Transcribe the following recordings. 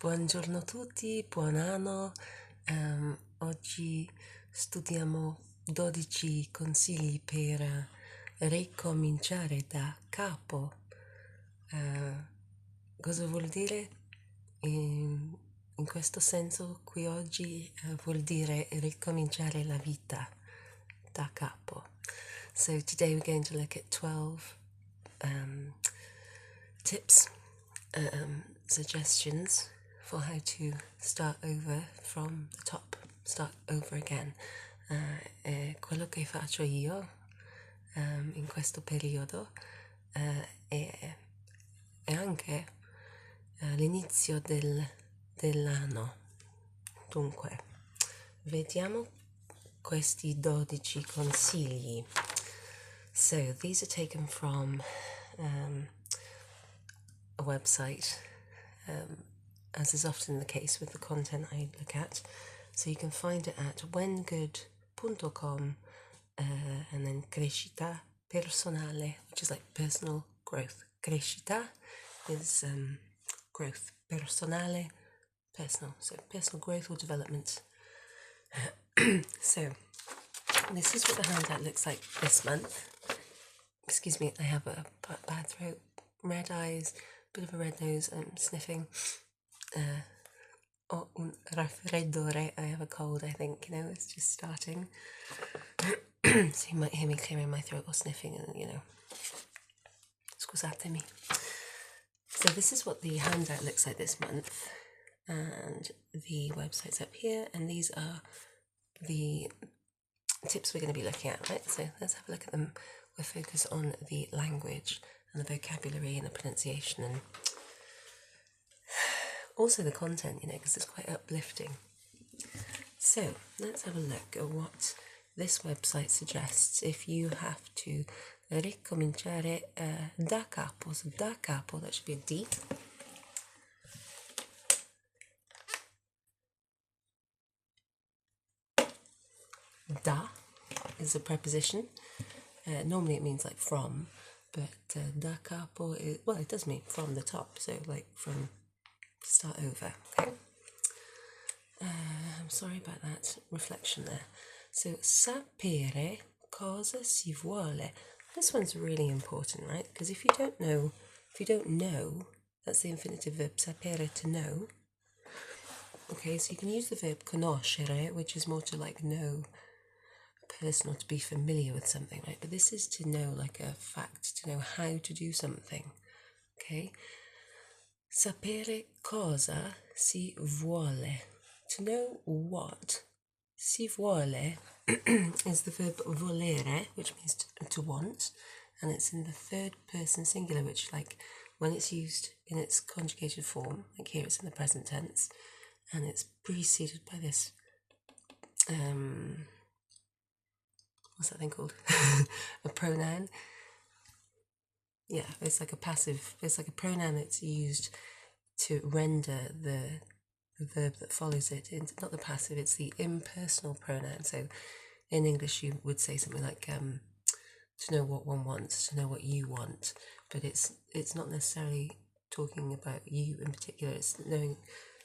Buongiorno tutti, buon anno. Oggi studiamo 12 consigli per ricominciare da capo. Cosa vuol dire? In questo senso qui oggi vuol dire ricominciare la vita da capo. So today we're going to look at 12 tips, suggestions for how to start over from the top, start over again. Quello che faccio io in questo periodo è anche l'inizio dell'anno. Dunque, vediamo questi 12 consigli. So, these are taken from a website, as is often the case with the content I look at. So you can find it at whengood.com and then crescita personale, which is like personal growth. Crescita is growth. Personale, personal. So personal growth or development. So this is what the handout looks like this month. Excuse me, I have a bad throat, red eyes, bit of a red nose, I'm sniffing. Ho un raffreddore, I have a cold, I think, it's just starting. So you might hear me clearing my throat or sniffing, and scusatemi. So this is what the handout looks like this month, and the website's up here, and these are the tips we're going to be looking at, right? So let's have a look at them. We'll focus on the language and the vocabulary and the pronunciation and also the content, because it's quite uplifting. So let's have a look at what this website suggests if you have to ricominciare da capo. So da capo, that should be a D. Da is a preposition. Normally it means like from, but da capo is, well, it does mean from the top, so like from start over, okay? I'm sorry about that reflection there. So sapere cosa si vuole. This one's really important, right? Because if you don't know, that's the infinitive verb sapere, to know. Okay, so you can use the verb conoscere, which is more to like know a person or to be familiar with something, right? But this is to know like a fact, to know how to do something, okay? Sapere cosa si vuole. To know what si vuole is the verb volere, which means to want, and it's in the third person singular, which like when it's used in its conjugated form, like here it's in the present tense, and it's preceded by this what's that thing called? A pronoun. Yeah, it's like a passive, it's like a pronoun that's used to render the verb that follows it into, not the passive, it's the impersonal pronoun. So in English you would say something like to know what one wants, to know what you want, but it's not necessarily talking about you in particular, it's knowing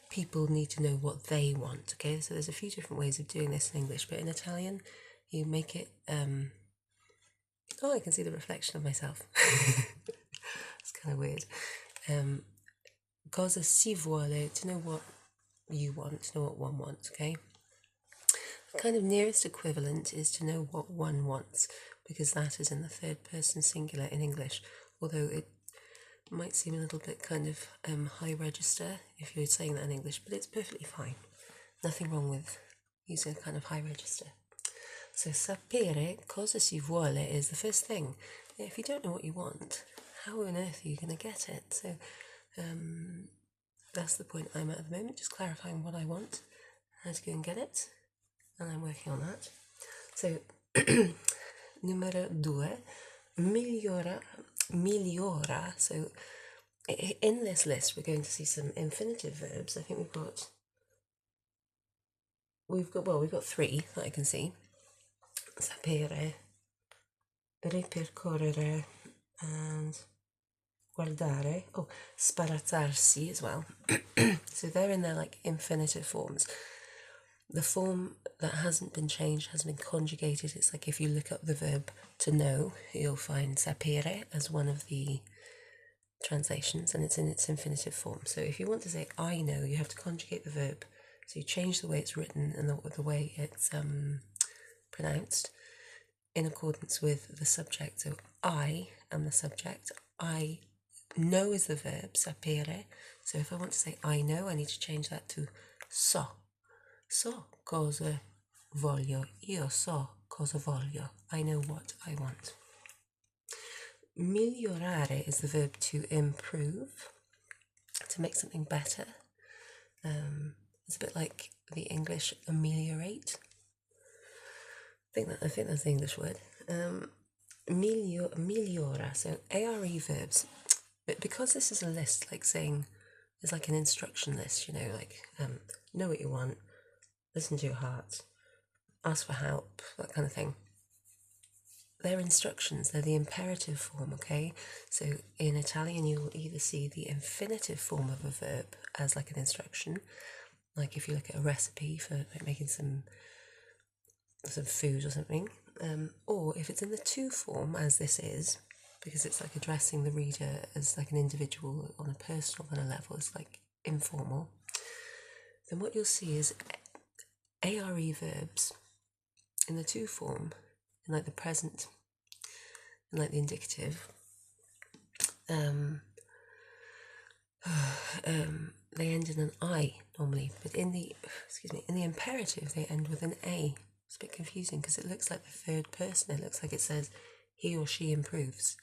people need to know what they want, okay? So there's a few different ways of doing this in English, but in Italian you make it I can see the reflection of myself. It's kind of weird. Cosa si vuole, to know what you want, to know what one wants, okay? The kind of nearest equivalent is to know what one wants, because that is in the third person singular in English, although it might seem a little bit kind of high register if you're saying that in English, but it's perfectly fine. Nothing wrong with using a kind of high register. So sapere cosa si vuole is the first thing. If you don't know what you want, how on earth are you going to get it? So that's the point I'm at the moment, just clarifying what I want, how to go and get it, and I'm working on that. So numero 2, migliora. So in this list we're going to see some infinitive verbs. I think we've got 3 that I can see. Sapere, ripercorrere, and guardare. Oh, sparazzarsi as well. So they're in their like infinitive forms. The form that hasn't been changed, hasn't been conjugated. It's like if you look up the verb to know, you'll find sapere as one of the translations, and it's in its infinitive form. So if you want to say I know, you have to conjugate the verb. So you change the way it's written and the way it's pronounced in accordance with the subject. So I am the subject. I know is the verb, sapere. So if I want to say I know, I need to change that to so. So cosa voglio. Io so cosa voglio. I know what I want. Migliorare is the verb to improve, to make something better. It's a bit like the English ameliorate. I think that's the English word. Migliora, so ARE verbs. But because this is a list, like saying, it's like an instruction list, like know what you want, listen to your heart, ask for help, that kind of thing. They're instructions, they're the imperative form, okay? So in Italian, you'll either see the infinitive form of a verb as like an instruction, like if you look at a recipe for like making some food or something, or if it's in the to form, as this is, because it's like addressing the reader as like an individual on a personal kind of level, it's like informal, then what you'll see is ARE verbs in the to form, in like the present, and like the indicative, they end in an I normally, but in the imperative they end with an A. It's a bit confusing because it looks like the third person. It looks like it says he or she improves,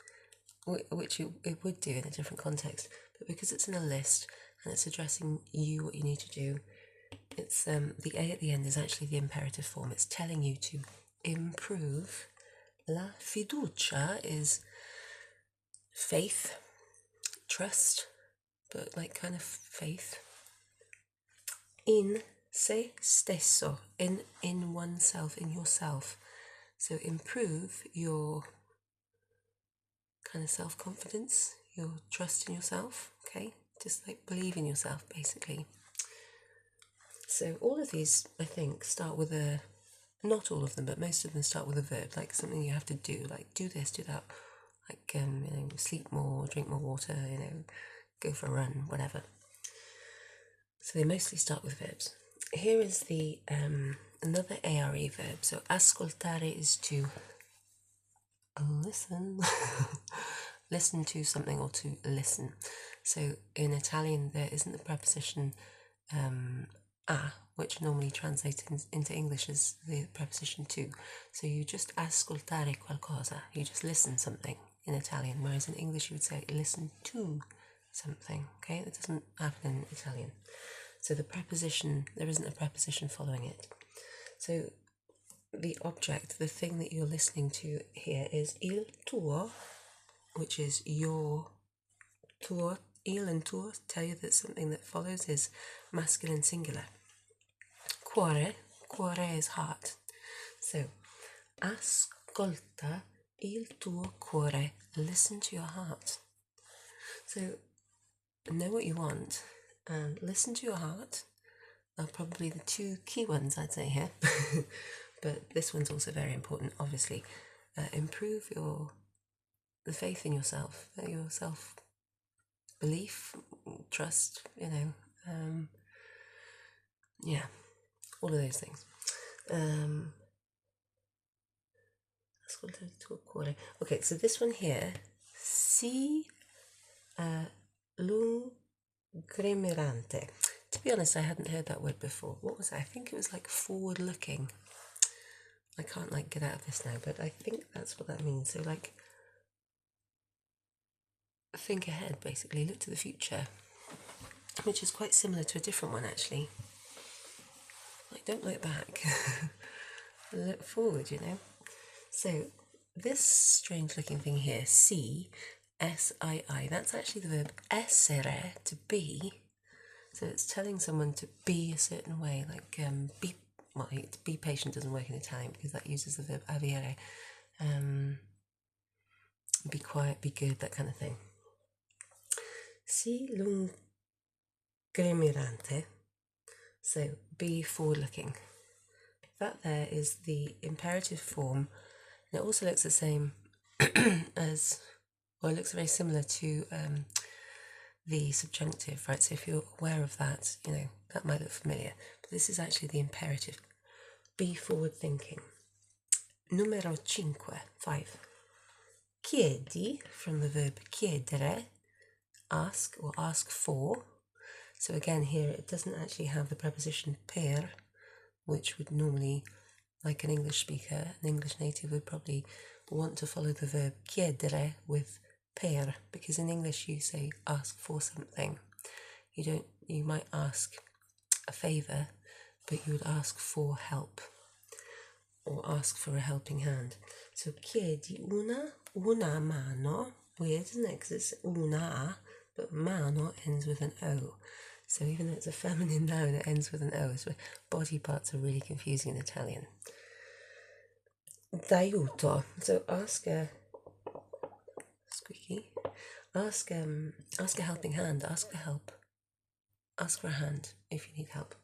which it would do in a different context. But because it's in a list and it's addressing you, what you need to do, it's the A at the end is actually the imperative form. It's telling you to improve. La fiducia is faith, trust, but like kind of faith. In se stesso, in oneself, in yourself. So improve your kind of self-confidence, your trust in yourself, okay? Just like believe in yourself, basically. So all of these, I think, start with a, not all of them, but most of them start with a verb, like something you have to do, like do this, do that, like sleep more, drink more water, go for a run, whatever. So they mostly start with verbs. Here is the another ARE verb. So ascoltare is to listen, listen to something or to listen. So in Italian there isn't the preposition a, which normally translates into English as the preposition to. So you just ascoltare qualcosa, you just listen something in Italian, whereas in English you would say listen to something, okay? That doesn't happen in Italian. So the preposition, there isn't a preposition following it. So the object, the thing that you're listening to here is il tuo, which is your. Tuo, il and tuo tell you that something that follows is masculine singular. Cuore, cuore is heart. So, ascolta il tuo cuore, listen to your heart. So, know what you want and listen to your heart are probably the two key ones I'd say here. But this one's also very important, obviously. Improve the faith in yourself, your self-belief, trust, all of those things. Okay, so this one here, si lungimirante. To be honest, I hadn't heard that word before. What was that? I think it was like forward-looking. I can't get out of this now, but I think that's what that means. So think ahead, basically, look to the future, which is quite similar to a different one actually. Don't look back, look forward, So this strange looking thing here, si, S-I-I, that's actually the verb essere, to be. So it's telling someone to be a certain way, be patient doesn't work in Italian because that uses the verb avere. Be quiet, be good, that kind of thing. Sii lungimirante. So be forward-looking. That there is the imperative form, and it also looks the same as, well, it looks very similar to the subjunctive, right? So if you're aware of that, that might look familiar. But this is actually the imperative. Be forward-thinking. Numero 5. Chiedi, from the verb chiedere, ask or ask for. So again, here it doesn't actually have the preposition per, which would normally, like an English speaker, an English native would probably want to follow the verb chiedere with per, because in English you say ask for something. You might ask a favour, but you would ask for help or ask for a helping hand. So chiedi una mano. Weird, isn't it? Because it's una, but mano ends with an O. So even though it's a feminine noun, it ends with an O. So body parts are really confusing in Italian. D'aiuto. So ask a helping hand. Ask for help. Ask for a hand if you need help.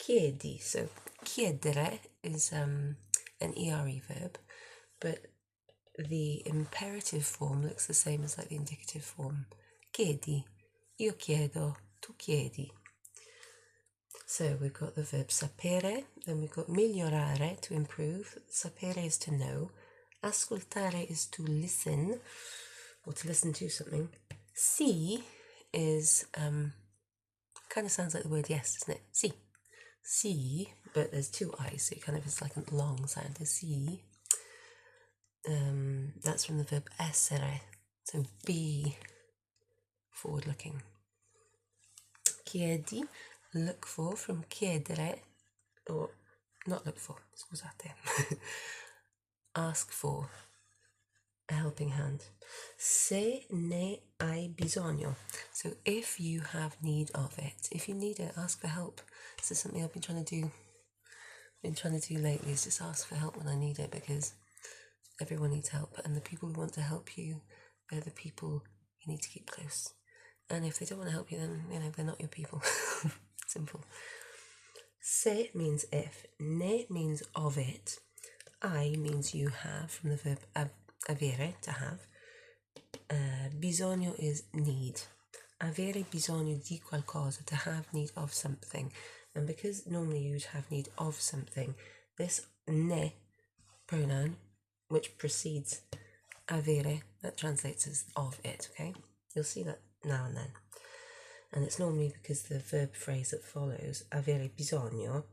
Chiedi. So chiedere is an ERE verb, but the imperative form looks the same as like the indicative form. Chiedi. Io chiedo. Tu chiedi. So we've got the verb sapere, then we've got migliorare, to improve. Sapere is to know. Ascoltare is to listen, or to listen to something. Si is, kind of sounds like the word yes, doesn't it? Si. Si, but there's two I's, so it kind of is like a long sound. Si. That's from the verb essere, so be forward-looking. Chiedi, look for, from chiedere, or not look for, scusate. Ask for a helping hand. Se ne hai bisogno. So if you have need of it, if you need it, ask for help. This is something I've been trying to do lately, is just ask for help when I need it, because everyone needs help, and the people who want to help you are the people you need to keep close. And if they don't want to help you, then they're not your people. Simple. Se means if, ne means of it, I means you have, from the verb avere, to have. Bisogno is need. Avere bisogno di qualcosa, to have need of something. And because normally you would have need of something, this ne pronoun, which precedes avere, that translates as of it, okay? You'll see that now and then. And it's normally because the verb phrase that follows, avere bisogno,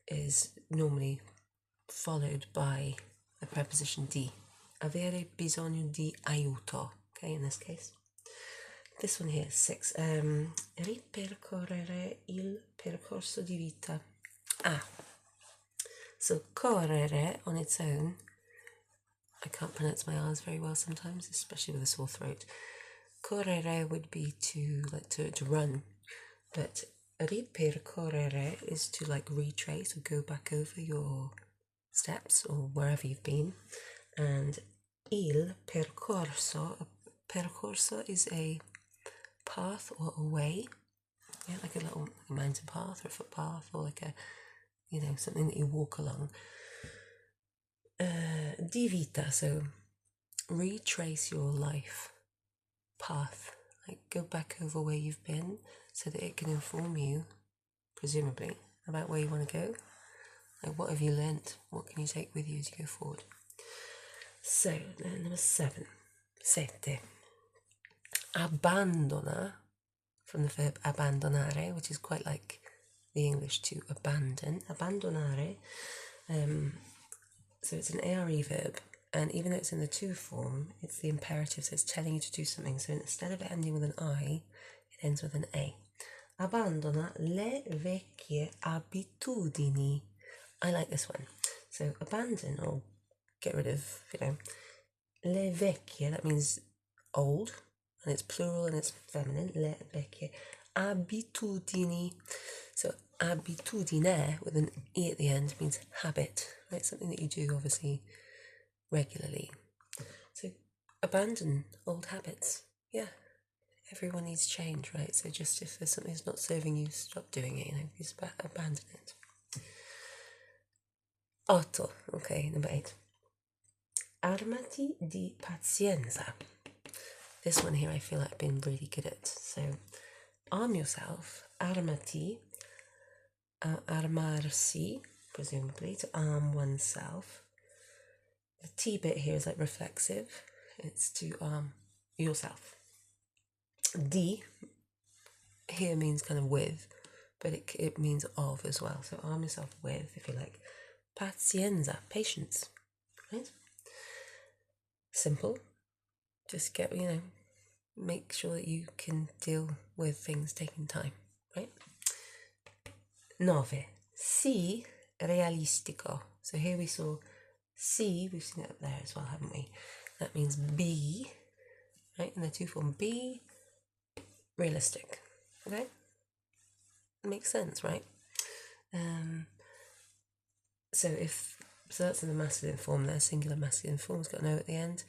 is normally followed by the preposition di. Avere bisogno di aiuto, okay, in this case. This one here, 6. Ripercorrere il percorso di vita. So correre on its own, I can't pronounce my R's very well sometimes, especially with a sore throat. Correre would be to run, but ripercorrere is to retrace or go back over your steps or wherever you've been. And il percorso is a path or a way, like a little mountain path or a footpath, or like a something that you walk along. Di vita, so retrace your life path, go back over where you've been, so that it can inform you, presumably, about where you want to go. What have you learnt? What can you take with you as you go forward? So, number 7. Sette. Abbandona, from the verb abbandonare, which is quite like the English to abandon. Abbandonare, so it's an ARE verb, and even though it's in the to form, it's the imperative, so it's telling you to do something. So instead of it ending with an I, it ends with an A. Abbandona le vecchie abitudini. I like this one. So abandon, or get rid of, le vecchie, that means old, and it's plural and it's feminine, le vecchie. Abitudini. So abitudine, with an E at the end, means habit, right? Something that you do, obviously, regularly. So abandon old habits. Yeah, everyone needs change, right? So just if there's something that's not serving you, stop doing it, just abandon it. 8. Okay, number 8. Armati di pazienza. This one here I feel like I've been really good at. So, arm yourself. Armati, armarsi, presumably, to arm oneself. The T bit here is like reflexive. It's to arm yourself. Di here means kind of with, but it means of as well. So arm yourself with, if you like. Pazienza, patience. Right? Simple. Just get, make sure that you can deal with things taking time, right? 9. Si realistico. So here we saw si, we've seen it up there as well, haven't we? That means be, right? In the two form, be realistic. Okay? Makes sense, right? So that's in the masculine form there, singular masculine form, it's got an O at the end.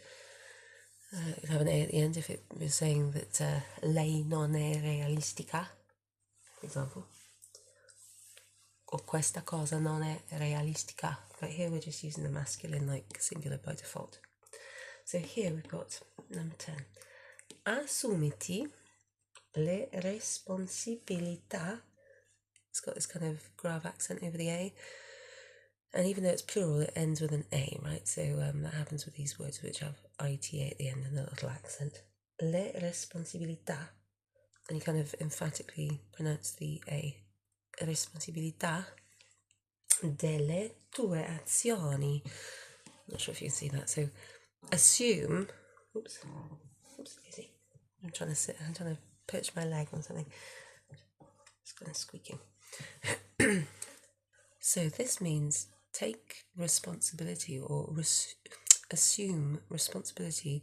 It'd have an A at the end if it was saying that lei non è realistica, for example. Or questa cosa non è realistica. But here we're just using the masculine, like singular by default. So here we've got number 10. Assumiti le responsabilità. It's got this kind of grave accent over the A. And even though it's plural, it ends with an A, right? So that happens with these words which have ITA at the end and a little accent. Le responsabilità. And you kind of emphatically pronounce the A. Responsabilità delle tue azioni. Not sure if you can see that. So assume. Oops, easy. I'm trying to perch my leg on something. It's kind of squeaking. So this means take responsibility or assume responsibility.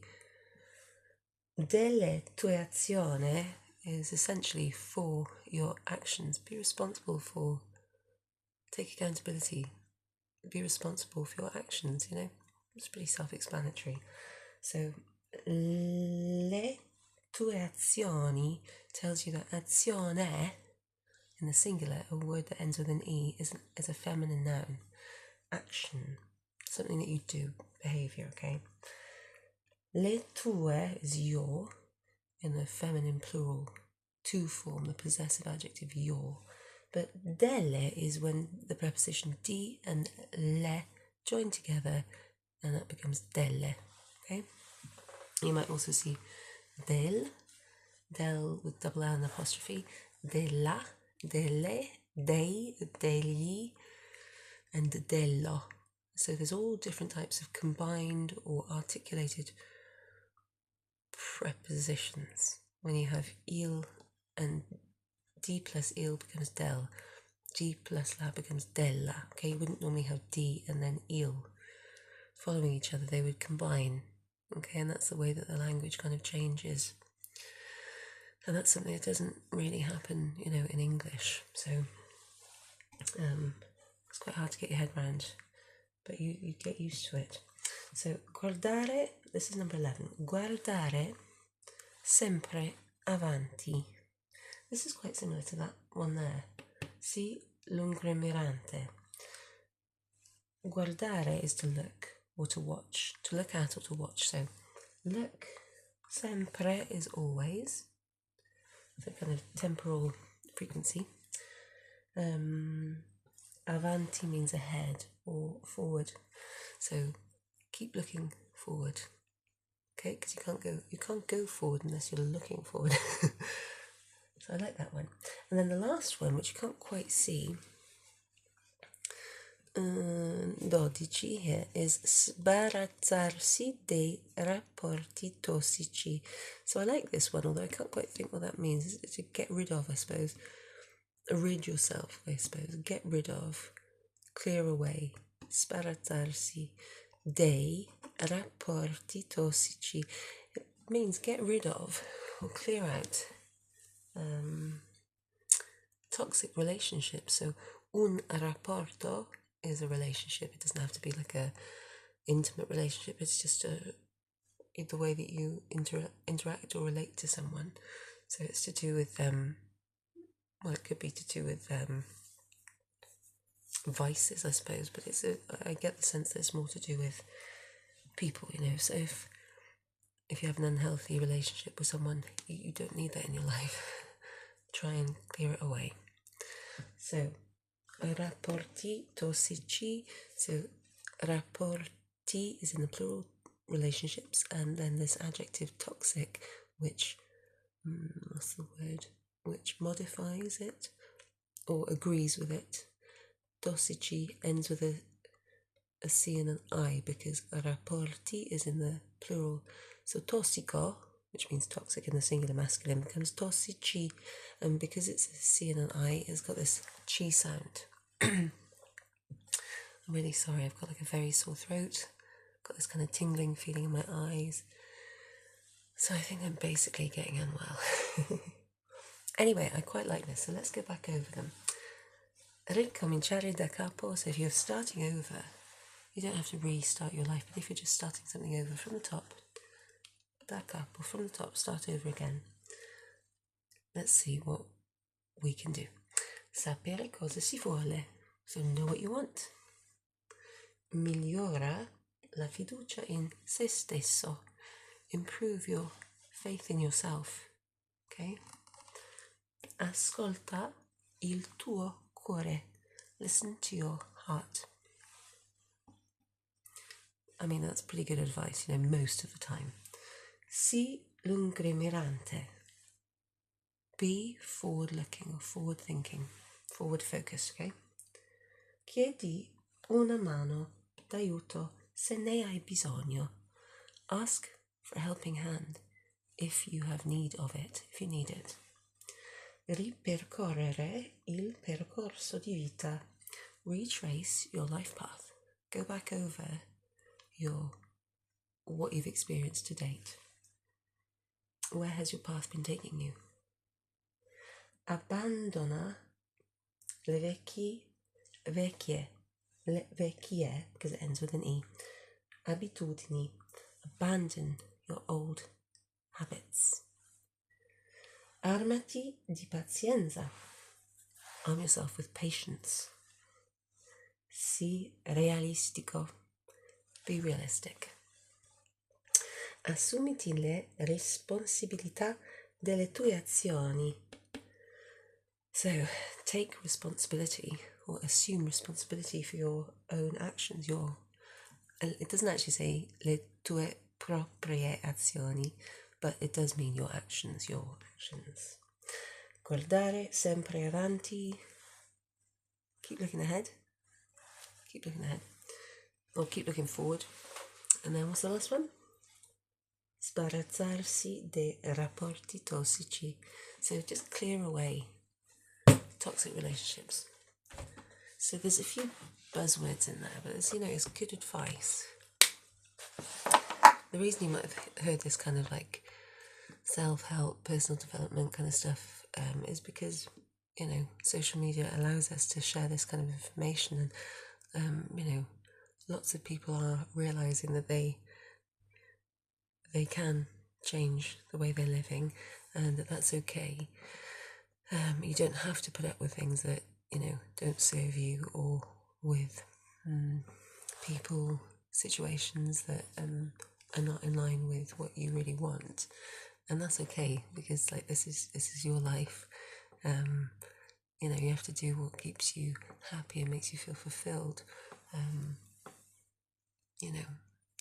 Delle tue azioni is essentially for your actions. Be responsible for, take accountability, be responsible for your actions, It's pretty self-explanatory. So, le tue azioni tells you that azione, in the singular, a word that ends with an E, is a feminine noun. Action, something that you do, behaviour, okay? Le tue is your, in the feminine plural, to form, the possessive adjective your. But delle is when the preposition di and le join together, and that becomes delle, okay? You might also see del with double L and apostrophe, della, delle, dei, degli, and dello. So there's all different types of combined or articulated prepositions. When you have il and di plus il becomes del, di plus la becomes della. Okay, you wouldn't normally have di and then il following each other. They would combine. Okay, and that's the way that the language kind of changes. And that's something that doesn't really happen, in English. So it's quite hard to get your head around, but you get used to it. So guardare, this is number 11. Guardare sempre avanti. This is quite similar to that one there. Si lungimirante. Guardare is to look or to watch, to look at or to watch. So look, sempre is always. So kind of temporal frequency. Avanti means ahead or forward. So keep looking forward. Okay, because you can't go forward unless you're looking forward. So I like that one. And then the last one, which you can't quite see, 12 here, is sbarazzarsi dei rapporti tossici. So I like this one, although I can't quite think what that means. It's to get rid of, I suppose. Rid yourself, I suppose. Get rid of. Clear away. Sbarazzarsi dei rapporti tossici. It means get rid of or clear out toxic relationships. So un rapporto is a relationship. It doesn't have to be like a intimate relationship. It's just a the way that you interact or relate to someone. So it's to do with well, it could be to do with vices, I suppose, but I get the sense that it's more to do with people, you know. So if you have an unhealthy relationship with someone, you don't need that in your life. Try and clear it away. So rapporti tossici. So rapporti is in the plural, relationships, and then this adjective toxic, which what's the word? Which modifies it or agrees with it. Tossici ends with a C and an I because rapporti is in the plural. So tossico, which means toxic in the singular masculine, becomes tossici, and because it's a C and an I, it's got this chi sound. I'm really sorry, I've got like a very sore throat, got this kind of tingling feeling in my eyes, so I think I'm basically getting unwell. Anyway, I quite like this, so let's go back over them. Ricominciare da capo, so if you're starting over, you don't have to restart your life, but if you're just starting something over from the top, da capo, from the top, start over again. Let's see what we can do. Sapere cosa si vuole, so know what you want. Migliora la fiducia in se stesso, improve your faith in yourself, okay? Ascolta il tuo cuore, listen to your heart. I mean, that's pretty good advice, you know, most of the time. Sii lungimirante. Be forward-looking or forward-thinking, forward-focused, okay? Chiedi una mano d'aiuto se ne hai bisogno. Ask for a helping hand if you have need of it, if you need it. Ripercorrere il percorso di vita. Retrace your life path. Go back over what you've experienced to date. Where has your path been taking you? Abbandona le vecchie, because it ends with an E. Abitudini. Abandon your old habits. Armati di pazienza. Arm yourself with patience. Sii realistico. Be realistic. Assumiti le responsabilità delle tue azioni. So, take responsibility or assume responsibility for your own actions. It doesn't actually say le tue proprie azioni, but it does mean your actions, Guardare sempre avanti. Keep looking ahead. Or keep looking forward. And then what's the last one? Sbarazzarsi dei rapporti tossici. So just clear away toxic relationships. So there's a few buzzwords in there, but it's good advice. The reason you might have heard this kind of like self-help, personal development kind of stuff is because, social media allows us to share this kind of information, and, lots of people are realising that they can change the way they're living and that's okay. You don't have to put up with things that, don't serve you, or with people, situations that are not in line with what you really want. And that's okay, because this is your life. You have to do what keeps you happy and makes you feel fulfilled.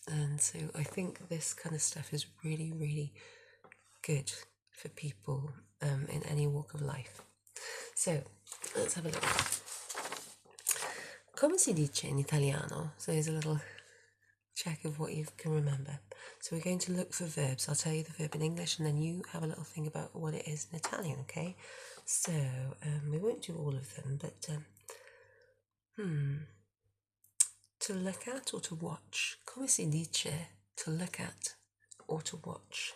And so I think this kind of stuff is really, really good for people in any walk of life. So let's have a look. Come si dice in Italiano? So here's a little check of what you can remember. So we're going to look for verbs. I'll tell you the verb in English and then you have a little think about what it is in Italian, okay? So we won't do all of them, but to look at or to watch. Come si dice to look at or to watch?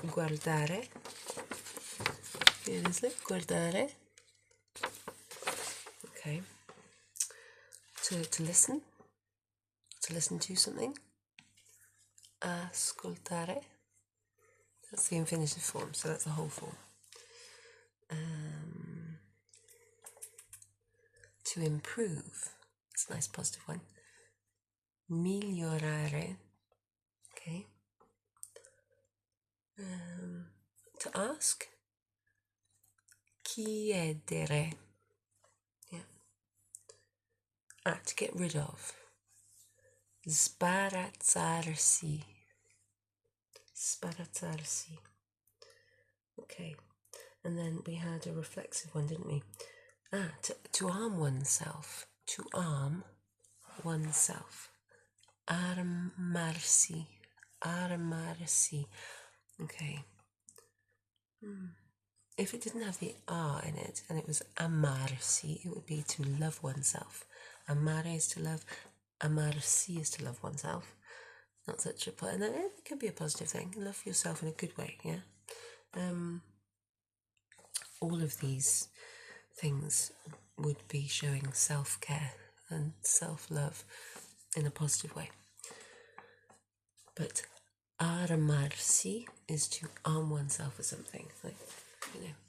Guardare. Guardare. Okay. To listen. To listen to something. ascoltare. That's the infinitive form, so that's the whole form. To improve. That's a nice positive one. Migliorare. Okay. To ask. Chiedere. Yeah. To get rid of. Sbarazzarsi. Sbarazzarsi. Okay. And then we had a reflexive one, didn't we? To arm oneself. To arm oneself. Armarsi. Armarsi. Okay. If it didn't have the R in it and it was amarsi, it would be to love oneself. Amare is to love. Amarsi is to love oneself. Not such a... And it could be a positive thing. Love yourself in a good way, yeah? All of these things would be showing self-care and self-love in a positive way. But armarsi is to arm oneself with something, like,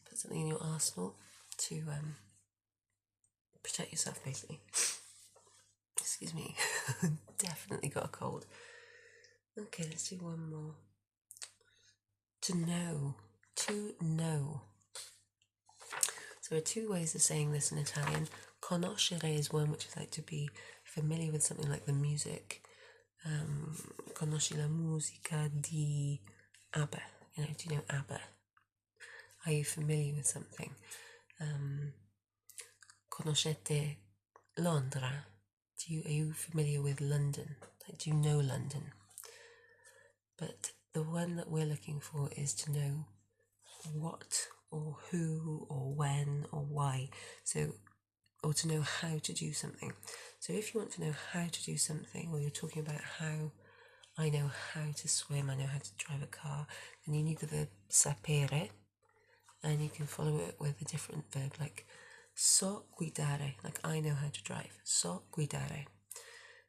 put something in your arsenal to protect yourself, basically. Excuse me, definitely got a cold. Okay, let's do one more. To know. To know. So there are two ways of saying this in Italian. Conoscere is one which is like to be familiar with something like the music. Conosci la musica di ABBA. Do you know ABBA? Are you familiar with something? Conoscete Londra? Are you familiar with London? Like, do you know London? But the one that we're looking for is to know what or who or when or why. So, or to know how to do something. So if you want to know how to do something, or you're talking about how I know how to swim, I know how to drive a car, then you need the verb sapere, and you can follow it with a different verb like so guidare, like I know how to drive, so guidare.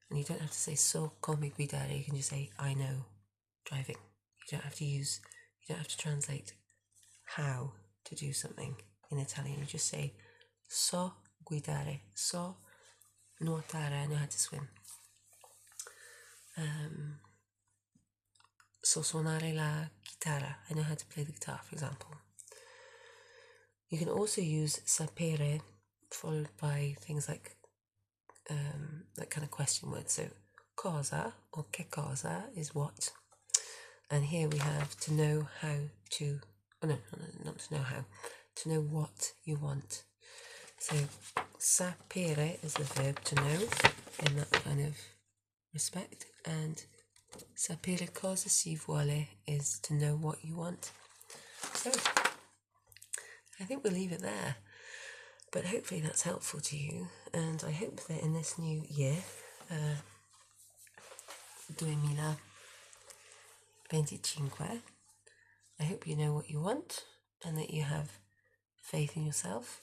And you don't have to say so come guidare, you can just say I know driving. You don't have to translate how to do something in Italian. You just say so guidare, so nuotare, I know how to swim. So suonare la chitarra, I know how to play the guitar, for example. You can also use sapere followed by things like kind of question words. So cosa or che cosa is what. And here we have to know how to, not to know how, to know what you want. So sapere is the verb to know in that kind of respect, and sapere cosa si vuole is to know what you want. So I think we'll leave it there, but hopefully that's helpful to you, and I hope that in this new year, 2025, I hope you know what you want, and that you have faith in yourself,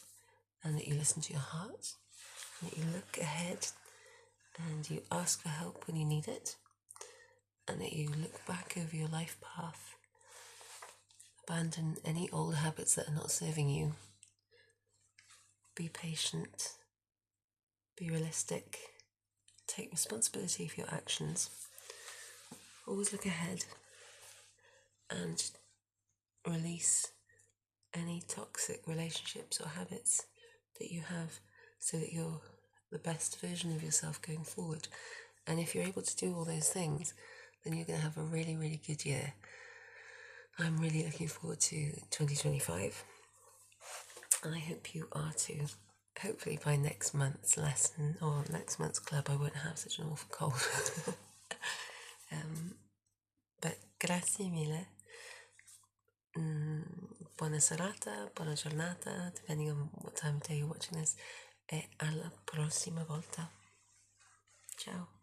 and that you listen to your heart, and that you look ahead, and you ask for help when you need it, and that you look back over your life path, abandon any old habits that are not serving you, be patient, be realistic, take responsibility for your actions, always look ahead, and release any toxic relationships or habits that you have, so that you're the best version of yourself going forward. And if you're able to do all those things, then you're going to have a really, really good year. I'm really looking forward to 2025, and I hope you are too. Hopefully by next month's lesson or next month's club I won't have such an awful cold. But grazie mille. Buona serata, buona giornata, depending on what time of day you're watching this, e alla prossima volta. Ciao.